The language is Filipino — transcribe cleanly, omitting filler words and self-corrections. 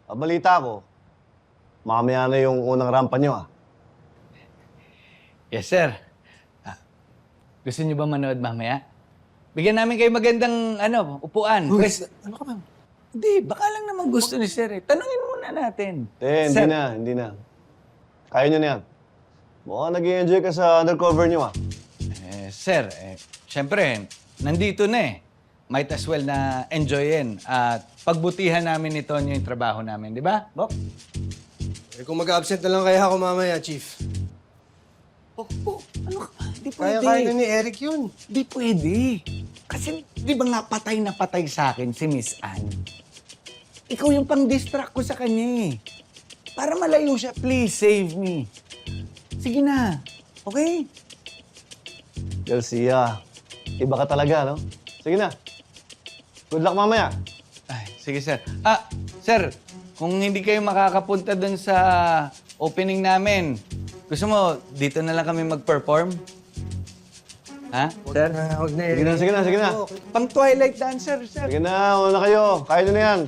Balita ko, mamaya na yung unang rampa nyo, ah. Yes, sir. Gusto niyo ba manood mamaya? Bigyan namin kayo magandang, upuan. Pwes, Ano ka ba? hindi, baka lang naman gusto ni sir eh. Tanungin muna natin. Hindi Sir, na, hindi na. Kaya nyo na yan. Mukhang nag-i-enjoy ka sa undercover nyo, ah. Sir, syempre, nandito na eh. Might as well na enjoyin at pagbutihan namin ito yung trabaho namin, di ba, Bok? Eh, kung mag-absent na lang kaya ako mamaya, Chief. Bok, ano ka? Di pwede. Kaya na ni Eric yun. Di pwede. Kasi di ba nga patay na patay sa akin si Miss Anne? Ikaw yung pang-distract ko sa kanya eh. Para malayo siya, please save me. Sige na, okay? Delcia, iba ka talaga, no? Sige na. Good luck mamaya. Ay, sige sir. Sir, kung hindi kayo makakapunta dun sa opening namin, gusto mo dito na lang kami mag-perform? Ha? Sir? Huwag na, Sige Eric. na, sige na, sige na. Pang Twilight Dancer, sir. Sige na, una kayo. Kaya nyo na yan.